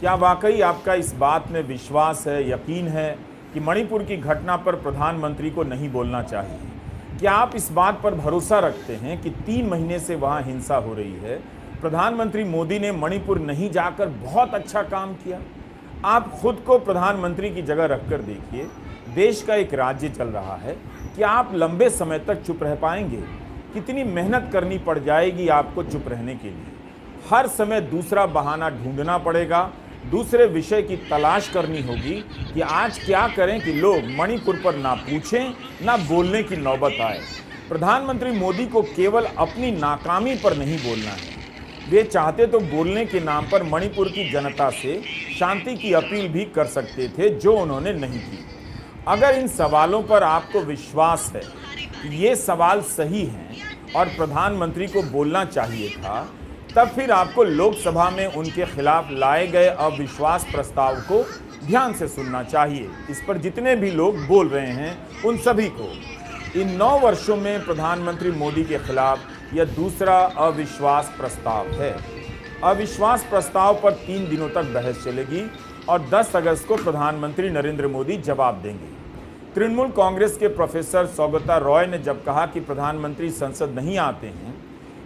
क्या वाकई आपका इस बात में विश्वास है, यकीन है कि मणिपुर की घटना पर प्रधानमंत्री को नहीं बोलना चाहिए? क्या आप इस बात पर भरोसा रखते हैं कि 3 महीने से वहां हिंसा हो रही है, प्रधानमंत्री मोदी ने मणिपुर नहीं जाकर बहुत अच्छा काम किया? आप खुद को प्रधानमंत्री की जगह रखकर देखिए। देश का एक राज्य चल रहा है, क्या आप लंबे समय तक चुप रह पाएंगे? कितनी मेहनत करनी पड़ जाएगी आपको चुप रहने के लिए? हर समय दूसरा बहाना ढूंढना पड़ेगा, दूसरे विषय की तलाश करनी होगी कि आज क्या करें कि लोग मणिपुर पर ना पूछें, ना बोलने की नौबत आए। प्रधानमंत्री मोदी को केवल अपनी नाकामी पर नहीं बोलना है, वे चाहते तो बोलने के नाम पर मणिपुर की जनता से शांति की अपील भी कर सकते थे, जो उन्होंने नहीं की। अगर इन सवालों पर आपको विश्वास है कि ये सवाल सही हैं और प्रधानमंत्री को बोलना चाहिए था, तब फिर आपको लोकसभा में उनके खिलाफ लाए गए अविश्वास प्रस्ताव को ध्यान से सुनना चाहिए। इस पर जितने भी लोग बोल रहे हैं उन सभी को, इन 9 वर्षों में प्रधानमंत्री मोदी के खिलाफ यह दूसरा अविश्वास प्रस्ताव है। अविश्वास प्रस्ताव पर 3 दिनों तक बहस चलेगी और 10 अगस्त को प्रधानमंत्री नरेंद्र मोदी जवाब देंगे। तृणमूल कांग्रेस के प्रोफेसर सौगता रॉय ने जब कहा कि प्रधानमंत्री संसद नहीं आते हैं,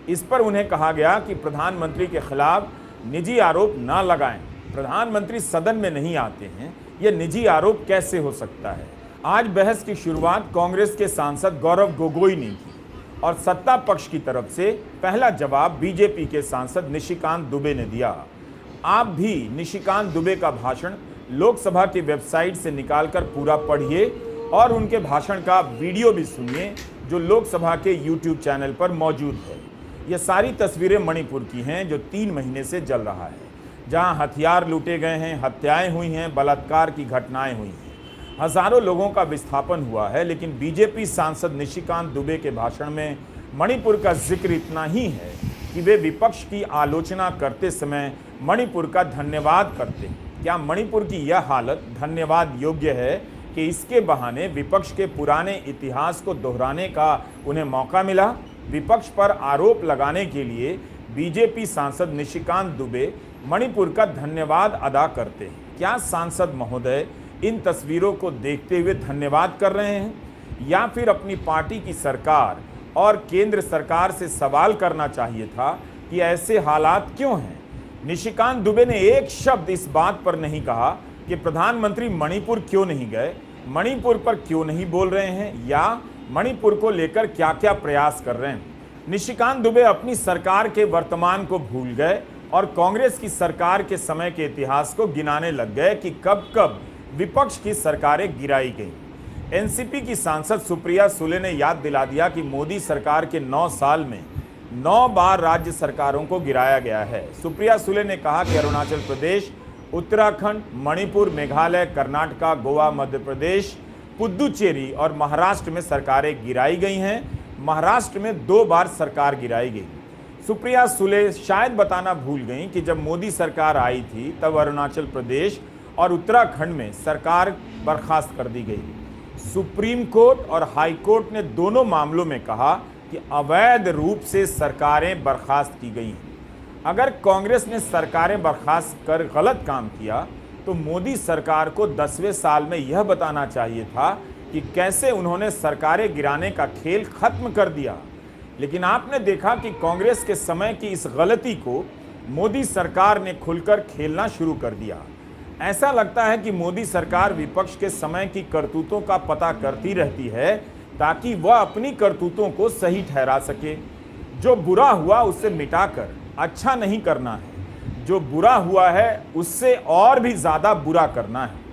इस पर उन्हें कहा गया कि प्रधानमंत्री के खिलाफ निजी आरोप ना लगाएं। प्रधानमंत्री सदन में नहीं आते हैं, यह निजी आरोप कैसे हो सकता है? आज बहस की शुरुआत कांग्रेस के सांसद गौरव गोगोई ने की और सत्ता पक्ष की तरफ से पहला जवाब बीजेपी के सांसद निशिकांत दुबे ने दिया। आप भी निशिकांत दुबे का भाषण लोकसभा की वेबसाइट से निकालकर पूरा पढ़िए और उनके भाषण का वीडियो भी सुनिए, जो लोकसभा के यूट्यूब चैनल पर मौजूद है। ये सारी तस्वीरें मणिपुर की हैं, जो 3 महीने से जल रहा है, जहां हथियार लूटे गए हैं, हत्याएं हुई हैं, बलात्कार की घटनाएं हुई हैं, हजारों लोगों का विस्थापन हुआ है। लेकिन बीजेपी सांसद निशिकांत दुबे के भाषण में मणिपुर का जिक्र इतना ही है कि वे विपक्ष की आलोचना करते समय मणिपुर का धन्यवाद करते हैं। क्या मणिपुर की यह हालत धन्यवाद योग्य है कि इसके बहाने विपक्ष के पुराने इतिहास को दोहराने का उन्हें मौका मिला? विपक्ष पर आरोप लगाने के लिए बीजेपी सांसद निशिकांत दुबे मणिपुर का धन्यवाद अदा करते हैं। क्या सांसद महोदय इन तस्वीरों को देखते हुए धन्यवाद कर रहे हैं, या फिर अपनी पार्टी की सरकार और केंद्र सरकार से सवाल करना चाहिए था कि ऐसे हालात क्यों हैं? निशिकांत दुबे ने एक शब्द इस बात पर नहीं कहा कि प्रधानमंत्री मणिपुर क्यों नहीं गए, मणिपुर पर क्यों नहीं बोल रहे हैं, या मणिपुर को लेकर क्या क्या प्रयास कर रहे हैं। निशिकांत दुबे अपनी सरकार के वर्तमान को भूल गए और कांग्रेस की सरकार के समय के इतिहास को गिनाने लग गए कि कब कब विपक्ष की सरकारें गिराई गईं। एनसीपी की सांसद सुप्रिया सुले ने याद दिला दिया कि मोदी सरकार के 9 साल में 9 बार राज्य सरकारों को गिराया गया है। सुप्रिया सुले ने कहा कि अरुणाचल प्रदेश, उत्तराखंड, मणिपुर, मेघालय, कर्नाटका, गोवा, मध्य प्रदेश, पुदुचेरी और महाराष्ट्र में सरकारें गिराई गई हैं। महाराष्ट्र में 2 बार सरकार गिराई गई। सुप्रिया सुले शायद बताना भूल गईं कि जब मोदी सरकार आई थी तब अरुणाचल प्रदेश और उत्तराखंड में सरकार बर्खास्त कर दी गई। सुप्रीम कोर्ट और हाई कोर्ट ने दोनों मामलों में कहा कि अवैध रूप से सरकारें बर्खास्त की गई हैं। अगर कांग्रेस ने सरकारें बर्खास्त कर गलत काम किया तो मोदी सरकार को 10वें साल में यह बताना चाहिए था कि कैसे उन्होंने सरकारें गिराने का खेल खत्म कर दिया। लेकिन आपने देखा कि कांग्रेस के समय की इस गलती को मोदी सरकार ने खुलकर खेलना शुरू कर दिया। ऐसा लगता है कि मोदी सरकार विपक्ष के समय की करतूतों का पता करती रहती है ताकि वह अपनी करतूतों को सही ठहरा सके। जो बुरा हुआ उससे मिटाकर अच्छा नहीं करना है, जो बुरा हुआ है उससे और भी ज़्यादा बुरा करना है।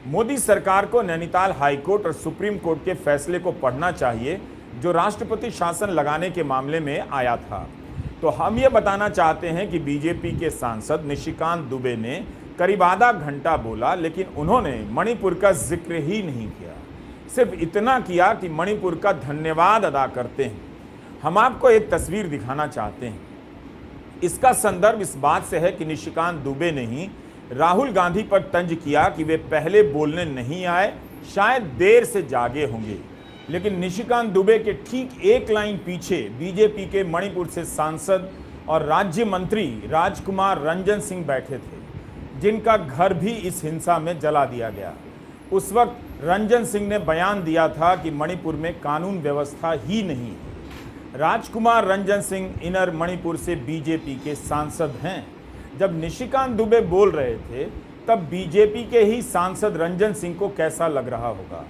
मोदी सरकार को नैनीताल हाईकोर्ट और सुप्रीम कोर्ट के फैसले को पढ़ना चाहिए, जो राष्ट्रपति शासन लगाने के मामले में आया था। तो हम ये बताना चाहते हैं कि बीजेपी के सांसद निशिकांत दुबे ने करीब आधा घंटा बोला, लेकिन उन्होंने मणिपुर का जिक्र ही नहीं किया। सिर्फ इतना किया कि मणिपुर का धन्यवाद अदा करते हैं। हम आपको एक तस्वीर दिखाना चाहते हैं। इसका संदर्भ इस बात से है कि निशिकांत दुबे ने ही राहुल गांधी पर तंज किया कि वे पहले बोलने नहीं आए, शायद देर से जागे होंगे। लेकिन निशिकांत दुबे के ठीक एक लाइन पीछे बीजेपी के मणिपुर से सांसद और राज्य मंत्री राजकुमार रंजन सिंह बैठे थे। जिनका घर भी इस हिंसा में जला दिया गया। उस वक्त रंजन सिंह ने बयान दिया था कि मणिपुर में कानून व्यवस्था ही नहीं है। राजकुमार रंजन सिंह इनर मणिपुर से बीजेपी के सांसद हैं। जब निशिकांत दुबे बोल रहे थे तब बीजेपी के ही सांसद रंजन सिंह को कैसा लग रहा होगा।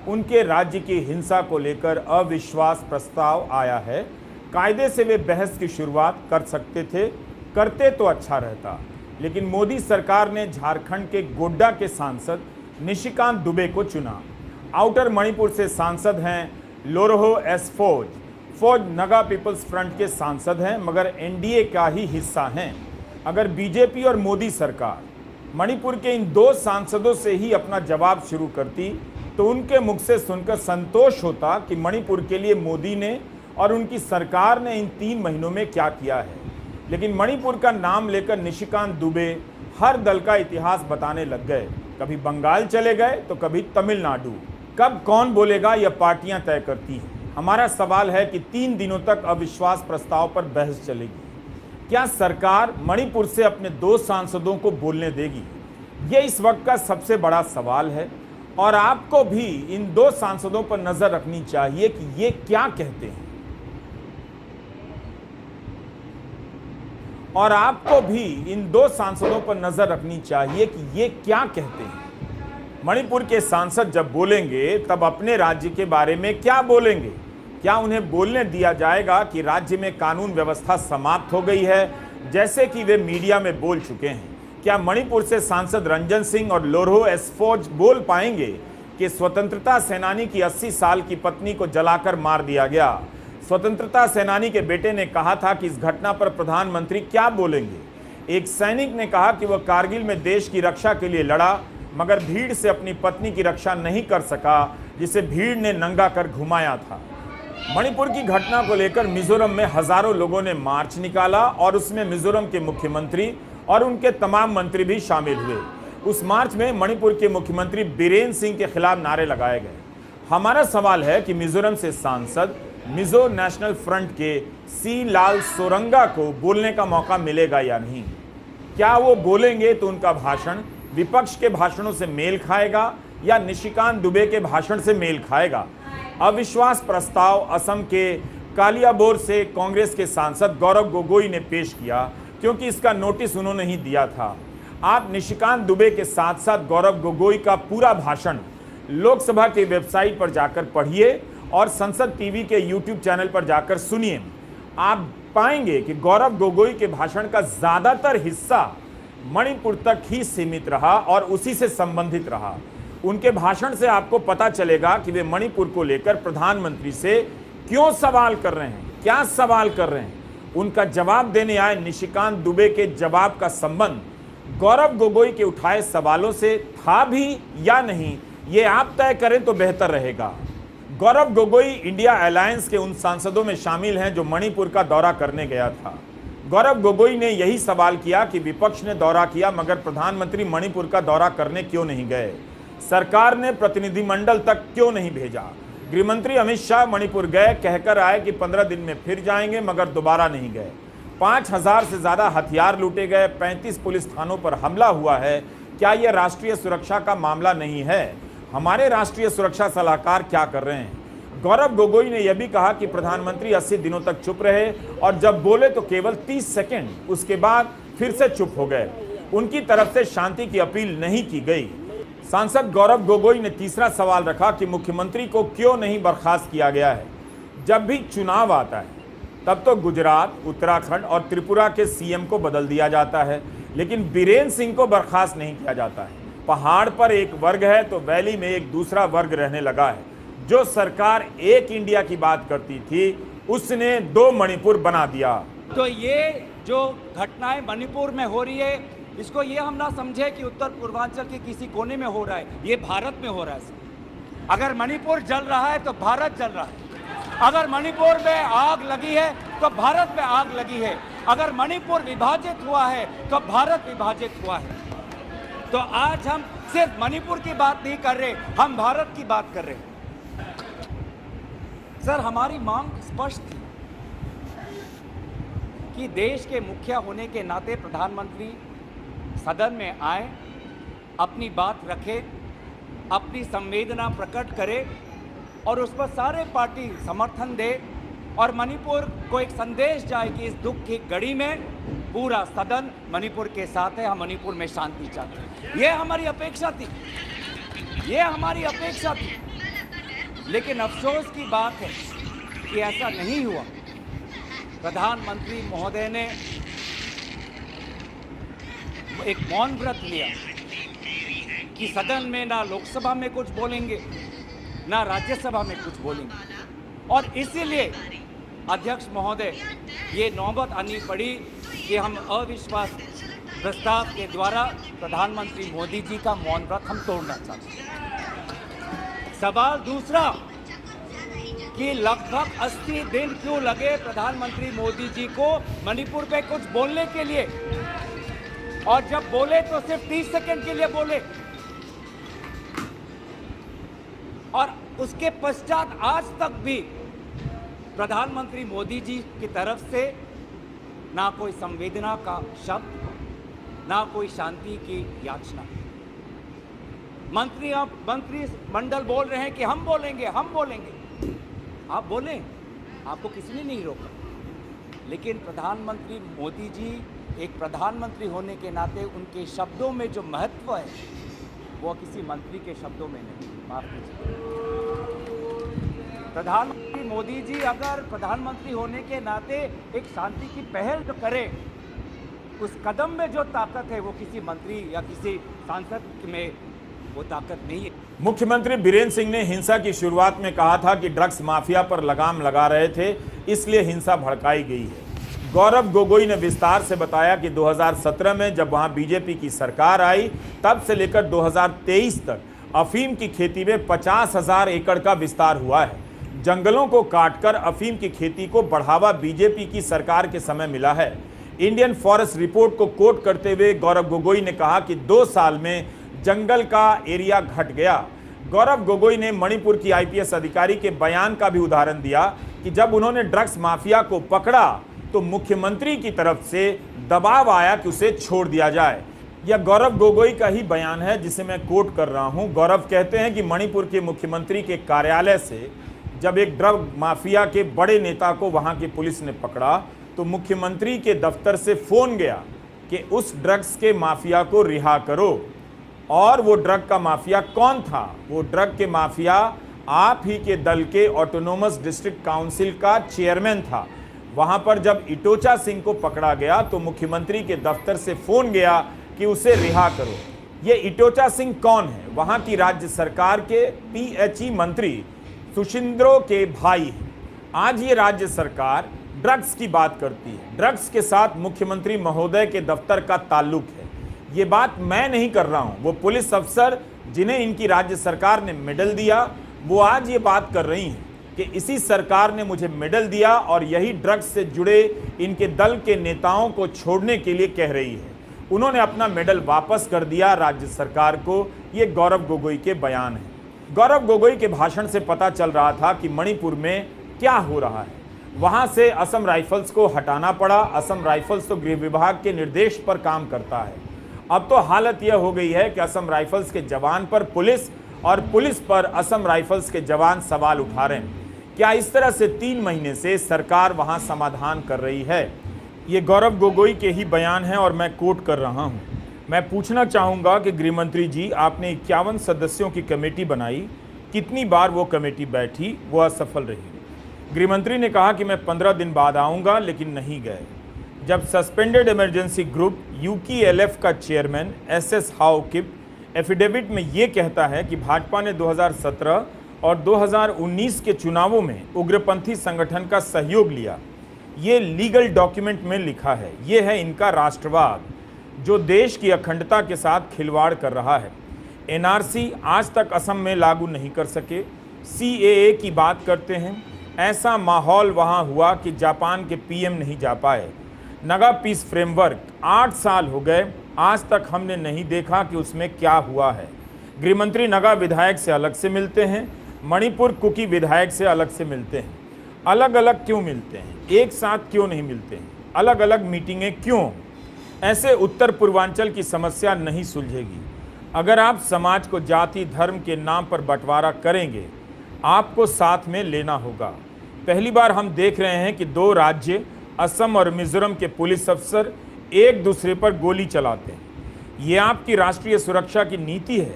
उनके राज्य की हिंसा को लेकर अविश्वास प्रस्ताव आया है। कायदे से वे बहस की शुरुआत कर सकते थे, करते तो अच्छा रहता, लेकिन मोदी सरकार ने झारखंड के गोड्डा के सांसद निशिकांत दुबे को चुना। आउटर मणिपुर से सांसद हैं लोरहो एस फौज नगा पीपल्स फ्रंट के सांसद हैं, मगर एनडीए का ही हिस्सा हैं। अगर बीजेपी और मोदी सरकार मणिपुर के इन दो सांसदों से ही अपना जवाब शुरू करती तो उनके मुख से सुनकर संतोष होता कि मणिपुर के लिए मोदी ने और उनकी सरकार ने इन 3 महीनों में क्या किया है। लेकिन मणिपुर का नाम लेकर निशिकांत दुबे हर दल का इतिहास बताने लग गए। कभी बंगाल चले गए तो कभी तमिलनाडु। कब कौन बोलेगा यह पार्टियां तय करती हैं। हमारा सवाल है कि 3 दिनों तक अविश्वास प्रस्ताव पर बहस चलेगी। क्या सरकार मणिपुर से अपने 2 सांसदों को बोलने देगी? ये इस वक्त का सबसे बड़ा सवाल है और आपको भी इन 2 सांसदों पर नजर रखनी चाहिए कि ये क्या कहते हैं। और आपको भी इन 2 सांसदों पर नजर रखनी चाहिए कि ये क्या कहते हैं। मणिपुर के सांसद जब बोलेंगे तब अपने राज्य के बारे में क्या बोलेंगे? क्या उन्हें बोलने दिया जाएगा कि राज्य में कानून व्यवस्था समाप्त हो गई है, जैसे कि वे मीडिया में बोल चुके हैं? क्या मणिपुर से सांसद रंजन सिंह और लोरहो एस फौज बोल पाएंगे कि स्वतंत्रता सेनानी की 80 साल की पत्नी को जलाकर मार दिया गया? स्वतंत्रता सेनानी के बेटे ने कहा था कि इस घटना पर प्रधानमंत्री क्या बोलेंगे? एक सैनिक ने कहा कि वह कारगिल में देश की रक्षा के लिए लड़ा, मगर भीड़ से अपनी पत्नी की रक्षा नहीं कर सका, जिसे भीड़ ने नंगा कर घुमाया था। मणिपुर की घटना को लेकर मिजोरम में हजारों लोगों ने मार्च निकाला और उसमें मिजोरम के मुख्यमंत्री और उनके तमाम मंत्री भी शामिल हुए। उस मार्च में मणिपुर के मुख्यमंत्री बीरेन सिंह के खिलाफ नारे लगाए गए। हमारा सवाल है कि मिजोरम से सांसद मिजो नेशनल फ्रंट के सी लाल सोरंगा को बोलने का मौका मिलेगा या नहीं? क्या वो बोलेंगे तो उनका भाषण विपक्ष के भाषणों से मेल खाएगा या निशिकांत दुबे के भाषण से मेल खाएगा? अविश्वास प्रस्ताव असम के कालियाबोर से कांग्रेस के सांसद गौरव गोगोई ने पेश किया, क्योंकि इसका नोटिस उन्होंने ही दिया था। आप निशिकांत दुबे के साथ साथ गौरव गोगोई का पूरा भाषण लोकसभा की वेबसाइट पर जाकर पढ़िए और संसद टीवी के यूट्यूब चैनल पर जाकर सुनिए। आप पाएंगे कि गौरव गोगोई के भाषण का ज़्यादातर हिस्सा मणिपुर तक ही सीमित रहा और उसी से संबंधित रहा। उनके भाषण से आपको पता चलेगा कि वे मणिपुर को लेकर प्रधानमंत्री से क्यों सवाल कर रहे हैं, क्या सवाल कर रहे हैं। उनका जवाब देने आए निशिकांत दुबे के जवाब का संबंध गौरव गोगोई के उठाए सवालों से था भी या नहीं, ये आप तय करें तो बेहतर रहेगा। गौरव गोगोई इंडिया अलायंस के उन सांसदों में शामिल हैं जो मणिपुर का दौरा करने गया था। गौरव गोगोई ने यही सवाल किया कि विपक्ष ने दौरा किया मगर प्रधानमंत्री मणिपुर का दौरा करने क्यों नहीं गए? सरकार ने प्रतिनिधिमंडल तक क्यों नहीं भेजा? गृहमंत्री अमित शाह मणिपुर गए, कहकर आए कि 15 दिन में फिर जाएंगे, मगर दोबारा नहीं गए। 5000 से ज्यादा हथियार लूटे गए, 35 पुलिस थानों पर हमला हुआ है। क्या यह राष्ट्रीय सुरक्षा का मामला नहीं है? हमारे राष्ट्रीय सुरक्षा सलाहकार क्या कर रहे हैं? गौरव गोगोई ने यह भी कहा कि प्रधानमंत्री 80 दिनों तक चुप रहे और जब बोले तो केवल 30 सेकंड, उसके बाद फिर से चुप हो गए। उनकी तरफ से शांति की अपील नहीं की गई। सांसद गौरव गोगोई ने तीसरा सवाल रखा कि मुख्यमंत्री को क्यों नहीं बर्खास्त किया गया है। जब भी चुनाव आता है तब तो गुजरात, उत्तराखंड और त्रिपुरा के सीएम को बदल दिया जाता है, लेकिन बीरेन सिंह को बर्खास्त नहीं किया जाता है। पहाड़ पर एक वर्ग है तो वैली में एक दूसरा वर्ग रहने लगा है। जो सरकार एक इंडिया की बात करती थी उसने 2 मणिपुर बना दिया। तो ये जो घटनाएं मणिपुर में हो रही है, इसको ये हम ना समझे कि उत्तर पूर्वांचल के किसी कोने में हो रहा है, ये भारत में हो रहा है। अगर मणिपुर जल रहा है तो भारत जल रहा है। अगर मणिपुर में आग लगी है तो भारत में आग लगी है। अगर मणिपुर विभाजित हुआ है तो भारत विभाजित हुआ है। तो आज हम सिर्फ मणिपुर की बात नहीं कर रहे, हम भारत की बात कर रहे हैं। सर, हमारी मांग स्पष्ट थी कि देश के मुखिया होने के नाते प्रधानमंत्री सदन में आए, अपनी बात रखे, अपनी संवेदना प्रकट करे और उस पर सारे पार्टी समर्थन दे और मणिपुर को एक संदेश जाए कि इस दुख की घड़ी में पूरा सदन मणिपुर के साथ है, हम मणिपुर में शांति चाहते हैं। ये हमारी अपेक्षा थी, ये हमारी अपेक्षा थी। लेकिन अफसोस की बात है कि ऐसा नहीं हुआ। प्रधानमंत्री महोदय ने एक मौन व्रत लिया कि सदन में ना लोकसभा में कुछ बोलेंगे ना राज्यसभा में कुछ बोलेंगे और इसीलिए अध्यक्ष महोदय ये नौबत आनी पड़ी कि हम अविश्वास प्रस्ताव के द्वारा प्रधानमंत्री मोदी जी का मौन व्रत हम तोड़ना चाहते हैं। सवाल दूसरा कि लगभग 80 दिन क्यों लगे प्रधानमंत्री मोदी जी को मणिपुर पे कुछ बोलने के लिए, और जब बोले तो सिर्फ 30 सेकंड के लिए बोले और उसके पश्चात आज तक भी प्रधानमंत्री मोदी जी की तरफ से ना कोई संवेदना का शब्द, ना कोई शांति की याचना। मंत्री मंडल बोल रहे हैं कि हम बोलेंगे, हम बोलेंगे। आप बोलें, आपको किसी ने नहीं रोका। लेकिन प्रधानमंत्री मोदी जी एक प्रधानमंत्री होने के नाते उनके शब्दों में जो महत्व है वो किसी मंत्री के शब्दों में नहीं। माफ कीजिए, प्रधानमंत्री मोदी जी अगर प्रधानमंत्री होने के नाते एक शांति की पहल जो करे, उस कदम में जो ताकत है वो किसी मंत्री या किसी सांसद में वो ताकत नहीं है। मुख्यमंत्री बीरेंद्र सिंह ने हिंसा की शुरुआत में कहा था कि ड्रग्स माफिया पर लगाम लगा रहे थे, इसलिए हिंसा भड़काई गई है। गौरव गोगोई ने विस्तार से बताया कि 2017 में जब वहां बीजेपी की सरकार आई, तब से लेकर 2023 तक अफीम की खेती में 50,000 एकड़ का विस्तार हुआ है। जंगलों को काटकर अफीम की खेती को बढ़ावा बीजेपी की सरकार के समय मिला है। इंडियन फॉरेस्ट रिपोर्ट को कोट करते हुए गौरव गोगोई ने कहा कि 2 साल में जंगल का एरिया घट गया। गौरव गोगोई ने मणिपुर की आईपीएस अधिकारी के बयान का भी उदाहरण दिया कि जब उन्होंने ड्रग्स माफिया को पकड़ा तो मुख्यमंत्री की तरफ से दबाव आया कि उसे छोड़ दिया जाए। यह गौरव गोगोई का ही बयान है जिसे मैं कोट कर रहा हूं। गौरव कहते हैं कि मणिपुर के मुख्यमंत्री के कार्यालय से जब एक ड्रग माफिया के बड़े नेता को वहां की पुलिस ने पकड़ा तो मुख्यमंत्री के दफ्तर से फोन गया कि उस ड्रग्स के माफिया को रिहा करो। और वो ड्रग का माफिया कौन था? वो ड्रग के माफिया आप ही के दल के ऑटोनोमस डिस्ट्रिक्ट काउंसिल का चेयरमैन था। वहां पर जब इटोचा सिंह को पकड़ा गया तो मुख्यमंत्री के दफ्तर से फोन गया कि उसे रिहा करो। ये इटोचा सिंह कौन है? वहां की राज्य सरकार के पीएचई मंत्री सुशिंद्रो के भाई हैं। आज ये राज्य सरकार ड्रग्स की बात करती है। ड्रग्स के साथ मुख्यमंत्री महोदय के दफ्तर का ताल्लुक है। ये बात मैं नहीं कर रहा हूं, वो पुलिस अफसर जिन्हें इनकी राज्य सरकार ने मेडल दिया वो आज ये बात कर रही हैं कि इसी सरकार ने मुझे मेडल दिया और यही ड्रग्स से जुड़े इनके दल के नेताओं को छोड़ने के लिए कह रही है। उन्होंने अपना मेडल वापस कर दिया राज्य सरकार को। ये गौरव गोगोई के बयान है। गौरव गोगोई के भाषण से पता चल रहा था कि मणिपुर में क्या हो रहा है। वहां से असम राइफल्स को हटाना पड़ा। असम राइफल्स तो गृह विभाग के निर्देश पर काम करता है। अब तो हालत यह हो गई है कि असम राइफल्स के जवान पर पुलिस और पुलिस पर असम राइफल्स के जवान सवाल उठा रहे हैं। क्या इस तरह से 3 महीने से सरकार वहां समाधान कर रही है? ये गौरव गोगोई के ही बयान है और मैं कोट कर रहा हूं। मैं पूछना चाहूँगा कि गृहमंत्री जी, आपने 51 सदस्यों की कमेटी बनाई, कितनी बार वो कमेटी बैठी, वो असफल रही। गृहमंत्री ने कहा कि मैं 15 दिन बाद आऊँगा, लेकिन नहीं गए। जब सस्पेंडेड इमरजेंसी ग्रुप यूकेएलएफ का चेयरमैन एसएस हाओकिप एफिडेविट में ये कहता है कि भाजपा ने 2017 और 2019 के चुनावों में उग्रपंथी संगठन का सहयोग लिया, ये लीगल डॉक्यूमेंट में लिखा है। ये है इनका राष्ट्रवाद जो देश की अखंडता के साथ खिलवाड़ कर रहा है। एनआरसी आज तक असम में लागू नहीं कर सके। सीएए की बात करते हैं। ऐसा माहौल वहां हुआ कि जापान के पीएम नहीं जा पाए। नगा पीस फ्रेमवर्क 8 साल हो गए, आज तक हमने नहीं देखा कि उसमें क्या हुआ है। गृहमंत्री नगा विधायक से अलग से मिलते हैं, मणिपुर कुकी विधायक से अलग से मिलते हैं। अलग अलग क्यों मिलते हैं? एक साथ क्यों नहीं मिलते हैं? अलग अलग मीटिंगें क्यों? ऐसे उत्तर पूर्वांचल की समस्या नहीं सुलझेगी। अगर आप समाज को जाति धर्म के नाम पर बंटवारा करेंगे, आपको साथ में लेना होगा। पहली बार हम देख रहे हैं कि दो राज्य असम और मिजोरम के पुलिस अफसर एक दूसरे पर गोली चलाते हैं। ये आपकी राष्ट्रीय सुरक्षा की नीति है।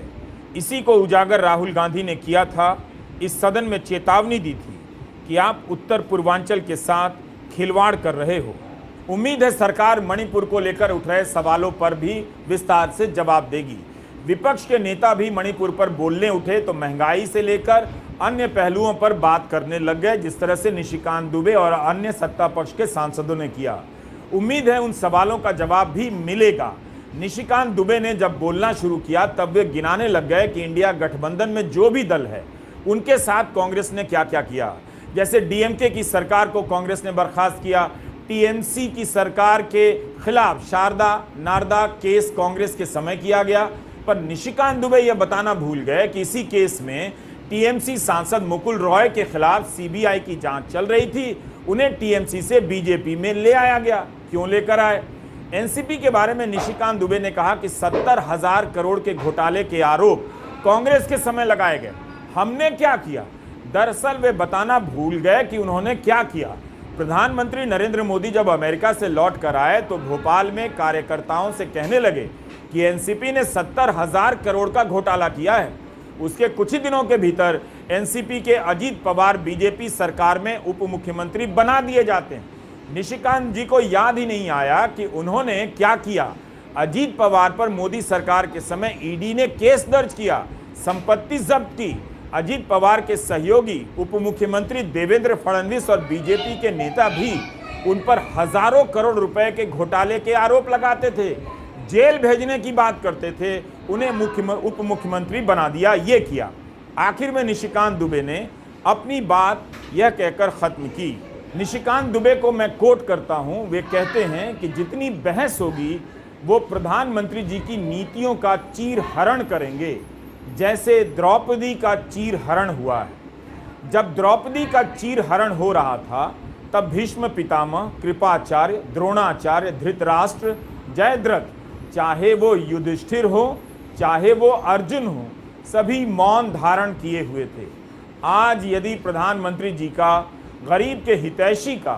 इसी को उजागर राहुल गांधी ने किया था। इस सदन में चेतावनी दी थी कि आप उत्तर पूर्वांचल के साथ खिलवाड़ कर रहे हो। उम्मीद है सरकार मणिपुर को लेकर उठ रहे सवालों पर भी विस्तार से जवाब देगी। विपक्ष के नेता भी मणिपुर पर बोलने उठे तो महंगाई से लेकर अन्य पहलुओं पर बात करने लग गए, जिस तरह से निशिकांत दुबे और अन्य सत्ता पक्ष के सांसदों ने किया। उम्मीद है उन सवालों का जवाब भी मिलेगा। निशिकांत दुबे ने जब बोलना शुरू किया तब वे गिनाने लग गए कि इंडिया गठबंधन में जो भी दल है उनके साथ कांग्रेस ने क्या क्या किया। जैसे डीएमके की सरकार को कांग्रेस ने बर्खास्त किया, टीएमसी की सरकार के खिलाफ शारदा नारदा केस कांग्रेस के समय किया गया। पर निशिकांत दुबे यह बताना भूल गए कि इसी केस में टीएमसी सांसद मुकुल रॉय के खिलाफ सीबीआई की जांच चल रही थी। उन्हें टीएमसी से बीजेपी में ले आया गया। क्यों लेकर आए? एनसीपी के बारे में निशिकांत दुबे ने कहा कि 70,000 करोड़ के घोटाले के आरोप कांग्रेस के समय लगाए गए। हमने क्या किया? दरअसल वे बताना भूल गए कि उन्होंने क्या किया। प्रधानमंत्री नरेंद्र मोदी जब अमेरिका से लौट कर आए तो भोपाल में कार्यकर्ताओं से कहने लगे कि एनसीपी ने 70,000 करोड़ का घोटाला किया है। उसके कुछ ही दिनों के भीतर एनसीपी के अजीत पवार बीजेपी सरकार में उप मुख्यमंत्री बना दिए जाते हैं। निशिकांत जी को याद ही नहीं आया कि उन्होंने क्या किया। अजीत पवार पर मोदी सरकार के समय ईडी ने केस दर्ज किया, संपत्ति जब्त की। अजीत पवार के सहयोगी उप मुख्यमंत्री देवेंद्र फडणवीस और बीजेपी के नेता भी उन पर हजारों करोड़ रुपए के घोटाले के आरोप लगाते थे, जेल भेजने की बात करते थे, उन्हें उप मुख्यमंत्री बना दिया। ये किया। आखिर में निशिकांत दुबे ने अपनी बात यह कहकर खत्म की। निशिकांत दुबे को मैं कोट करता हूं, वे कहते हैं कि जितनी बहस होगी वो प्रधानमंत्री जी की नीतियों का चीरहरण करेंगे, जैसे द्रौपदी का चीरहरण हुआ है। जब द्रौपदी का चीरहरण हो रहा था तब भीष्म पितामह, कृपाचार्य, द्रोणाचार्य, धृतराष्ट्र, जयद्रथ, चाहे वो युधिष्ठिर हो चाहे वो अर्जुन हो, सभी मौन धारण किए हुए थे। आज यदि प्रधानमंत्री जी का गरीब के हितैषी का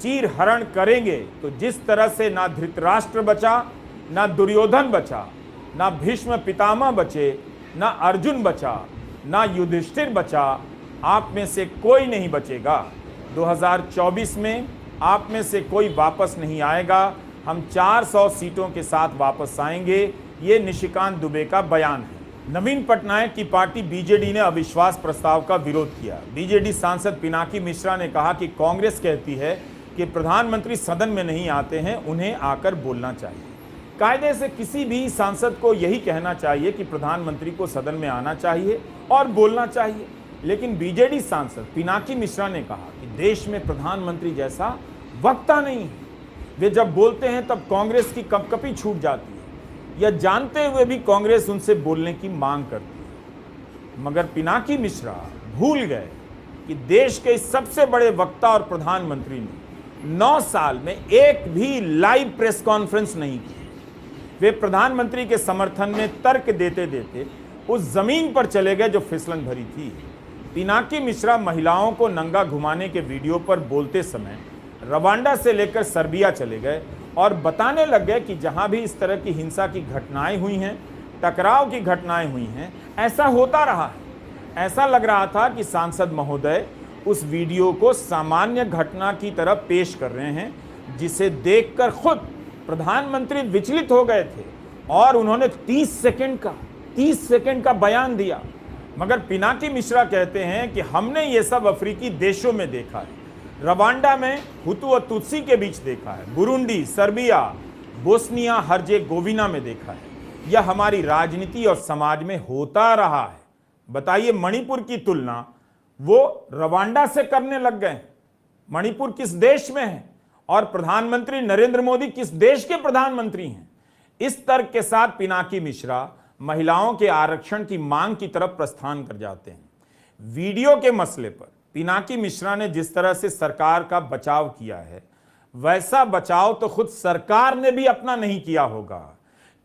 चीरहरण करेंगे तो जिस तरह से ना धृतराष्ट्र बचा, ना दुर्योधन बचा, ना भीष्म पितामह बचे, ना अर्जुन बचा, ना युधिष्ठिर बचा, आप में से कोई नहीं बचेगा। 2024 में आप में से कोई वापस नहीं आएगा। हम 400 सीटों के साथ वापस आएंगे। ये निशिकांत दुबे का बयान है। नवीन पटनायक की पार्टी बीजेडी ने अविश्वास प्रस्ताव का विरोध किया। बीजेडी सांसद पिनाकी मिश्रा ने कहा कि कांग्रेस कहती है कि प्रधानमंत्री सदन में नहीं आते हैं, उन्हें आकर बोलना चाहिए। कायदे से किसी भी सांसद को यही कहना चाहिए कि प्रधानमंत्री को सदन में आना चाहिए और बोलना चाहिए। लेकिन बीजेडी सांसद पिनाकी मिश्रा ने कहा कि देश में प्रधानमंत्री जैसा वक्ता नहीं है। वे जब बोलते हैं तब कांग्रेस की कपकपी छूट जाती है। यह जानते हुए भी कांग्रेस उनसे बोलने की मांग करती है। मगर पिनाकी मिश्रा भूल गए कि देश के सबसे बड़े वक्ता और प्रधानमंत्री ने 9 साल में एक भी लाइव प्रेस कॉन्फ्रेंस नहीं की। वे प्रधानमंत्री के समर्थन में तर्क देते देते उस जमीन पर चले गए जो फिसलन भरी थी। पिनाकी मिश्रा महिलाओं को नंगा घुमाने के वीडियो पर बोलते समय रवांडा से लेकर सर्बिया चले गए और बताने लग गए कि जहां भी इस तरह की हिंसा की घटनाएं हुई हैं, टकराव की घटनाएं हुई हैं, ऐसा होता रहा है। ऐसा लग रहा था कि सांसद महोदय उस वीडियो को सामान्य घटना की तरह पेश कर रहे हैं, जिसे देखकर खुद प्रधानमंत्री विचलित हो गए थे और उन्होंने 30 सेकंड का बयान दिया। मगर पिनाकी मिश्रा कहते हैं कि हमने ये सब अफ्रीकी देशों में देखा है, रवांडा में हुतू और तुत्सी के बीच देखा है, बुरुंडी, सर्बिया, बोस्निया हर्जेगोविना में देखा है। यह हमारी राजनीति और समाज में होता रहा है। बताइए, मणिपुर की तुलना वो रवांडा से करने लग गए। मणिपुर किस देश में है और प्रधानमंत्री नरेंद्र मोदी किस देश के प्रधानमंत्री हैं? इस तर्क के साथ पिनाकी मिश्रा महिलाओं के आरक्षण की मांग की तरफ प्रस्थान कर जाते हैं। वीडियो के मसले पर पिनाकी मिश्रा ने जिस तरह से सरकार का बचाव किया है, वैसा बचाव तो खुद सरकार ने भी अपना नहीं किया होगा।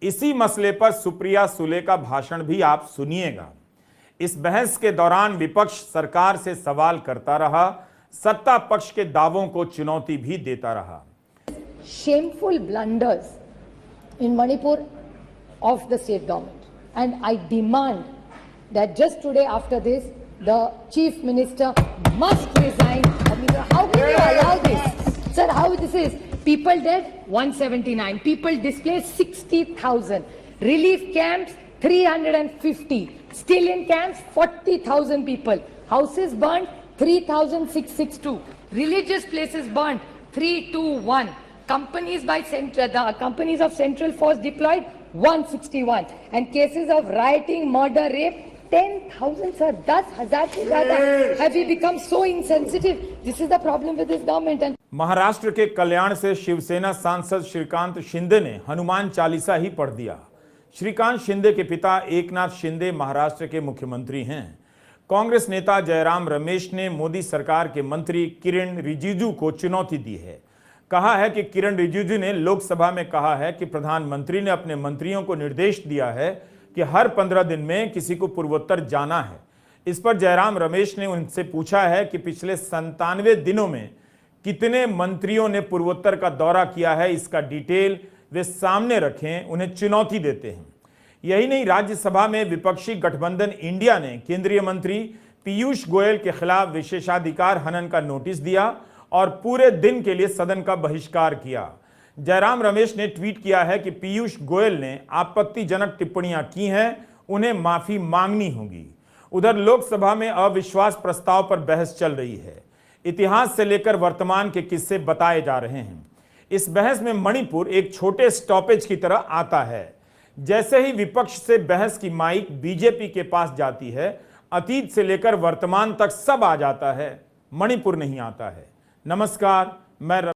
इसी मसले पर सुप्रिया सुले का भाषण भी आप सुनिएगा। इस बहस के दौरान विपक्ष सरकार से सवाल करता रहा, सत्ता पक्ष के दावों को चुनौती भी देता रहा। Shameful blunders in Manipur of the state government, and I demand that just today after this the chief minister must resign. I mean, how can you allow this, sir? How this is? People dead 179, people displaced 60,000, relief camps 350, still in camps 40,000 people, houses burned 3,662, religious places burned 321, companies by the companies of Central Force deployed 161, and cases of rioting, murder, rape 10,000, sir. 10,000 से ज़्यादा. Have we become so insensitive? This is the problem with this government. And Maharashtra के कल्याण से शिवसेना सांसद श्रीकांत शिंदे ने हनुमान चालीसा ही पढ़ दिया। श्रीकांत शिंदे के पिता एकनाथ शिंदे महाराष्ट्र के मुख्यमंत्री हैं। कांग्रेस नेता जयराम रमेश ने मोदी सरकार के मंत्री किरण रिजिजू को चुनौती दी है। कहा है कि किरण रिजिजू ने लोकसभा में कहा है कि प्रधानमंत्री ने अपने मंत्रियों को निर्देश दिया है कि हर 15 दिन में किसी को पूर्वोत्तर जाना है। इस पर जयराम रमेश ने उनसे पूछा है कि पिछले 97 दिनों में कितने मंत्रियों ने पूर्वोत्तर का दौरा किया है, इसका डिटेल वे सामने रखें, उन्हें चुनौती देते हैं। यही नहीं, राज्यसभा में विपक्षी गठबंधन इंडिया ने केंद्रीय मंत्री पीयूष गोयल के खिलाफ विशेषाधिकार हनन का नोटिस दिया और पूरे दिन के लिए सदन का बहिष्कार किया। जयराम रमेश ने ट्वीट किया है कि पीयूष गोयल ने आपत्तिजनक टिप्पणियां की हैं, उन्हें माफी मांगनी होगी। उधर लोकसभा में अविश्वास प्रस्ताव पर बहस चल रही है। इतिहास से लेकर वर्तमान के किस्से बताए जा रहे हैं। इस बहस में मणिपुर एक छोटे स्टॉपेज की तरह आता है। जैसे ही विपक्ष से बहस की माइक बीजेपी के पास जाती है, अतीत से लेकर वर्तमान तक सब आ जाता है, मणिपुर नहीं आता है। नमस्कार, मैं